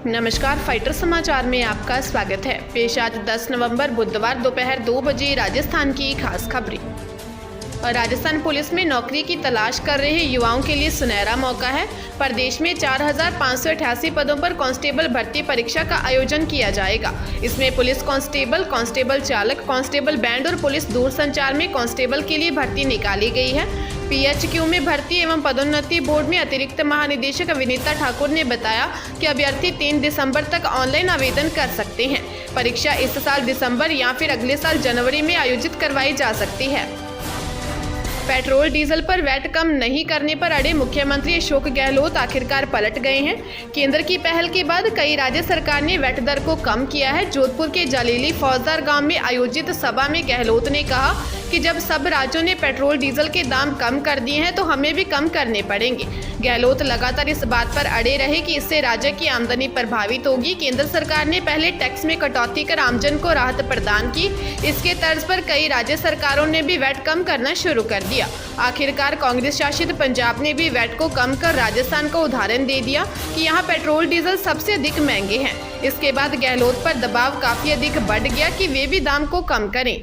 नमस्कार, फाइटर समाचार में आपका स्वागत है। पेश आज 10 नवंबर बुधवार दोपहर 2 बजे राजस्थान की खास खबरें। और राजस्थान पुलिस में नौकरी की तलाश कर रहे युवाओं के लिए सुनहरा मौका है। प्रदेश में 4,588 पदों पर कांस्टेबल भर्ती परीक्षा का आयोजन किया जाएगा। इसमें पुलिस कांस्टेबल, कांस्टेबल चालक, कांस्टेबल बैंड और पुलिस दूरसंचार में कांस्टेबल के लिए भर्ती निकाली गई है। PHQ में भर्ती एवं पदोन्नति बोर्ड में अतिरिक्त महानिदेशक विनीता ठाकुर ने बताया कि अभ्यर्थी 3 दिसंबर तक ऑनलाइन आवेदन कर सकते हैं। परीक्षा इस साल दिसंबर या फिर अगले साल जनवरी में आयोजित करवाई जा सकती है। पेट्रोल डीजल पर वैट कम नहीं करने पर अड़े मुख्यमंत्री अशोक गहलोत आखिरकार पलट गए हैं। केंद्र की पहल के बाद कई राज्य सरकार ने वैट दर को कम किया है। जोधपुर के जलीली फौजदार गांव में आयोजित सभा में गहलोत ने कहा कि जब सब राज्यों ने पेट्रोल डीजल के दाम कम कर दिए हैं तो हमें भी कम करने पड़ेंगे। गहलोत लगातार इस बात पर अड़े रहे कि इससे राज्य की आमदनी प्रभावित होगी। केंद्र सरकार ने पहले टैक्स में कटौती कर आमजन को राहत प्रदान की। इसके तर्ज पर कई राज्य सरकारों ने भी वैट कम करना शुरू कर दिया। आखिरकार कांग्रेस शासित पंजाब ने भी वैट को कम कर राजस्थान को उदाहरण दे दिया कि यहाँ पेट्रोल डीजल सबसे अधिक महंगे हैं। इसके बाद गहलोत पर दबाव काफी अधिक बढ़ गया कि वे भी दाम को कम करें।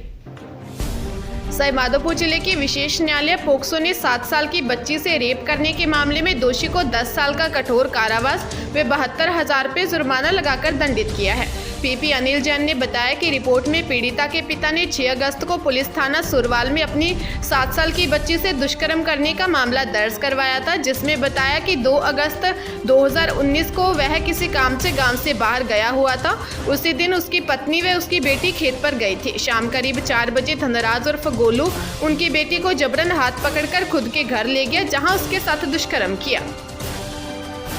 सवाईमाधोपुर जिले के विशेष न्यायालय पोक्सो ने 7 साल की बच्ची से रेप करने के मामले में दोषी को 10 साल का कठोर कारावास व 72,000 रुपये जुर्माना लगाकर दंडित किया है। PP अनिल जैन ने बताया कि रिपोर्ट में पीड़िता के पिता ने 6 अगस्त को पुलिस थाना सुरवाल में अपनी 7 साल की बच्ची से दुष्कर्म करने का मामला दर्ज करवाया था, जिसमें बताया कि 2 अगस्त 2019 को वह किसी काम से गांव से बाहर गया हुआ था। उसी दिन उसकी पत्नी व उसकी बेटी खेत पर गई थी। शाम करीब 4 बजे धनराज उर्फ गोलू उनकी बेटी को जबरन हाथ पकड़कर खुद के घर ले गया, जहां उसके साथ दुष्कर्म किया।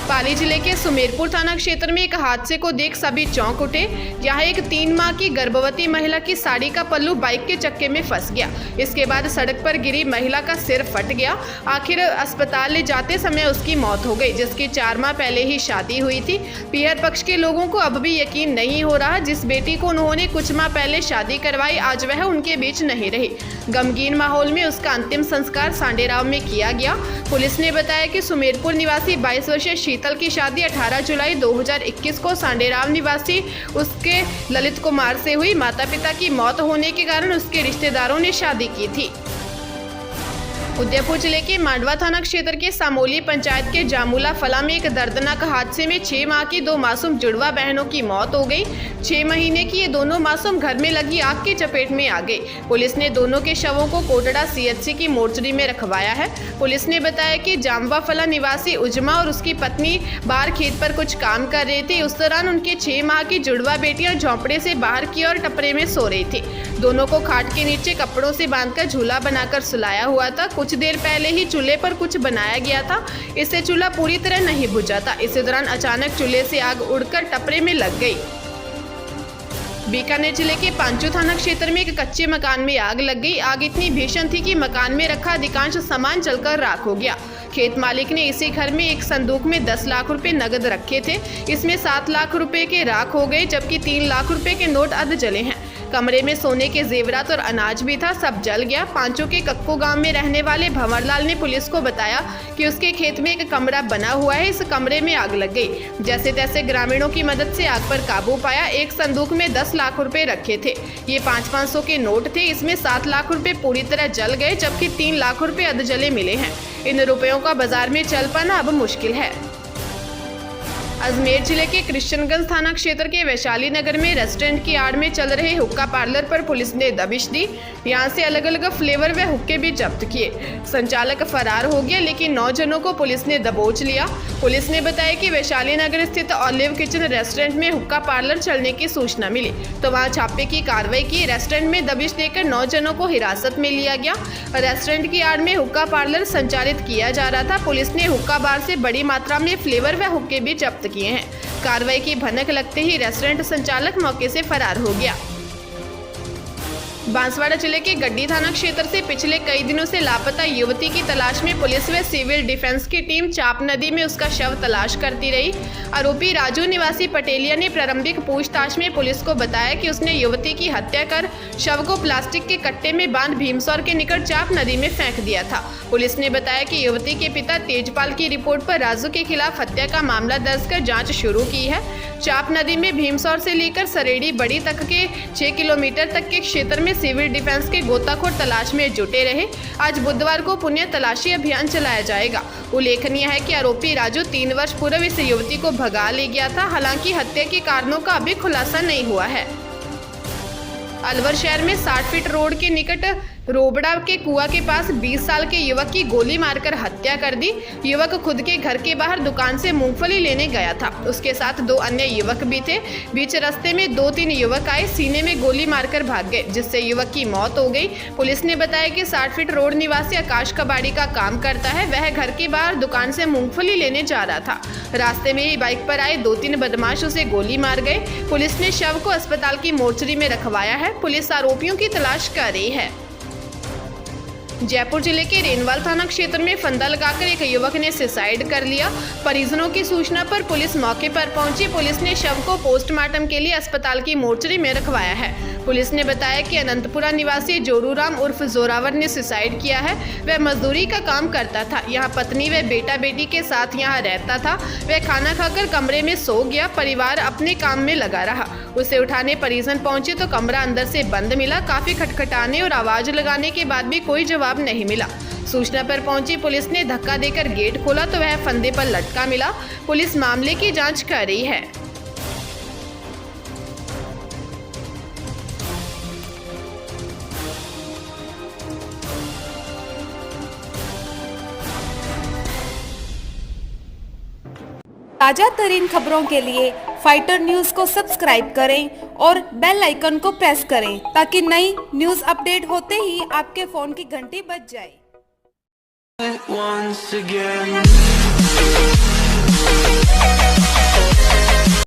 पाली जिले के सुमेरपुर थाना क्षेत्र में एक हादसे को देख सभी चौंक उठे। यहाँ एक 3 माह की गर्भवती महिला की साड़ी का पल्लू बाइक के चक्के में फंस गया। इसके बाद सड़क पर गिरी महिला का सिर फट गया। आखिर अस्पताल ले जाते समय उसकी मौत हो गई, जिसकी 4 माह पहले ही शादी हुई थी। पीहर पक्ष के लोगों को अब भी यकीन नहीं हो रहा। जिस बेटी को उन्होंने कुछ माह पहले शादी करवाई, आज वह उनके बीच नहीं रही। गमगीन माहौल में उसका अंतिम संस्कार सांडेराव में किया गया। पुलिस ने बताया कि सुमेरपुर निवासी 22 वर्षीय शीतल की शादी 18 जुलाई 2021 को सांडेराव निवासी उसके ललित कुमार से हुई। माता पिता की मौत होने के कारण उसके रिश्तेदारों ने शादी की थी। उदयपुर जिले के मांडवा थाना क्षेत्र के सामोली पंचायत के जामुला फला में एक दर्दनाक हादसे में 6 माह की 2 मासूम जुड़वा बहनों की मौत हो गई। 6 महीने की ये दोनों मासूम घर में लगी आग की चपेट में आ गई। पुलिस ने दोनों के शवों को कोटड़ा CHC की मोर्चरी में रखवाया है। पुलिस ने बताया कि जामवा फला निवासी उजमा और उसकी पत्नी बाहर खेत पर कुछ काम कर रहे थे। उस दौरान उनकी 6 माह की जुड़वा बेटियां झोंपड़े से बाहर की और टपरे में सो रही थी। दोनों को खाट के नीचे कपड़ों से बांधकर झूला बनाकर सुलाया हुआ था। कुछ देर पहले ही चूल्हे पर कुछ बनाया गया था, इससे चूल्हा पूरी तरह नहीं बुझा था। इसी दौरान अचानक चूल्हे से आग उड़कर टपरे में लग गई। बीकानेर जिले के पांचू थाना क्षेत्र में एक कच्चे मकान में आग लग गई। आग इतनी भीषण थी कि मकान में रखा अधिकांश सामान जलकर राख हो गया। खेत मालिक ने इसी घर में एक संदूक में 10 लाख रुपए नगद रखे थे। इसमें 7 लाख रुपए के राख हो गए, जबकि 3 लाख रुपए के नोट अध जले हैं। कमरे में सोने के जेवरात और अनाज भी था, सब जल गया। पांचों के कक्कू गांव में रहने वाले भंवरलाल ने पुलिस को बताया कि उसके खेत में एक कमरा बना हुआ है, इस कमरे में आग लग गई। जैसे तैसे ग्रामीणों की मदद से आग पर काबू पाया। एक संदूक में 10 लाख रुपए रखे थे। ये 500-500 के नोट थे। इसमें 7 लाख रुपए पूरी तरह जल गए, जबकि 3 लाख रुपए अधजले मिले हैं। इन रुपयों का बाजार में चल पाना अब मुश्किल है। अजमेर जिले के कृष्णगंज थाना क्षेत्र के वैशाली नगर में रेस्टोरेंट की आड़ में चल रहे हुक्का पार्लर पर पुलिस ने दबिश दी। यहां से अलग अलग फ्लेवर व हुक्के भी जब्त किए। संचालक फरार हो गया, लेकिन 9 जनों को पुलिस ने दबोच लिया। पुलिस ने बताया कि वैशाली नगर स्थित ऑलिव किचन रेस्टोरेंट में हुक्का पार्लर चलने की सूचना मिली, तो वहां छापे की कार्रवाई की। रेस्टोरेंट में दबिश देकर 9 जनों को हिरासत में लिया गया। रेस्टोरेंट की आड़ में हुक्का पार्लर संचालित किया जा रहा था। पुलिस ने हुक्का बार से बड़ी मात्रा में फ्लेवर व हुक्के भी जब्त किए हैं। कार्रवाई की भनक लगते ही रेस्टोरेंट संचालक मौके से फरार हो गया। बांसवाड़ा जिले के गड्डी थाना क्षेत्र से पिछले कई दिनों से लापता युवती की तलाश में पुलिस व सिविल डिफेंस की टीम चाप नदी में उसका शव तलाश करती रही। आरोपी राजू निवासी पटेलिया ने प्रारंभिक पूछताछ में पुलिस को बताया कि उसने युवती की हत्या कर शव को प्लास्टिक के कट्टे में बांध भीमसौर के निकट चाप नदी में फेंक दिया था। पुलिस ने बताया कि युवती के पिता तेजपाल की रिपोर्ट पर राजू के खिलाफ हत्या का मामला दर्ज कर जाँच शुरू की है। चाप नदी में भीमसौर से लेकर सरेड़ी बड़ी तक के 6 किलोमीटर तक के क्षेत्र में सिविल डिफेंस के गोताखोर तलाश में जुटे रहे। आज बुधवार को पुण्य तलाशी अभियान चलाया जाएगा। उल्लेखनीय है कि आरोपी राजू 3 वर्ष पूर्व इस युवती को भगा ले गया था। हालांकि हत्या के कारणों का अभी खुलासा नहीं हुआ है। अलवर शहर में 60 फीट रोड के निकट रोबड़ा के कुआं के पास 20 साल के युवक की गोली मारकर हत्या कर दी। युवक खुद के घर के बाहर दुकान से मूंगफली लेने गया था। उसके साथ 2 अन्य युवक भी थे। बीच रास्ते में 2-3 युवक आए, सीने में गोली मारकर भाग गए, जिससे युवक की मौत हो गई। पुलिस ने बताया कि 60 फीट रोड निवासी आकाश कबाड़ी का काम करता है। वह घर के बाहर दुकान से मूंगफली लेने जा रहा था। रास्ते में ही बाइक पर आए 2-3 बदमाश उसे गोली मार गए। पुलिस ने शव को अस्पताल की मोर्चरी में रखवाया है। पुलिस आरोपियों की तलाश कर रही है। जयपुर जिले के रेनवाल थाना क्षेत्र में फंदा लगाकर एक युवक ने सुसाइड कर लिया। परिजनों की सूचना पर पुलिस मौके पर पहुंची। पुलिस ने शव को पोस्टमार्टम के लिए अस्पताल की मोर्चरी में रखवाया है। पुलिस ने बताया कि अनंतपुरा निवासी जोरूराम उर्फ जोरावर ने सुसाइड किया है। वह मजदूरी का काम करता था। यहाँ पत्नी व बेटा बेटी के साथ यहाँ रहता था। वह खाना खाकर कमरे में सो गया। परिवार अपने काम में लगा रहा। उसे उठाने परिजन पहुंचे तो कमरा अंदर से बंद मिला। काफी खटखटाने और आवाज लगाने के बाद भी कोई जवाब नहीं मिला। सूचना पर पहुंची पुलिस ने धक्का देकर गेट खोला तो वह फंदे पर लटका मिला। पुलिस मामले की जांच कर रही है। ताजा तरीन खबरों के लिए फाइटर न्यूज को सब्सक्राइब करें और बेल आइकन को प्रेस करें ताकि नई न्यूज अपडेट होते ही आपके फोन की घंटी बज जाए।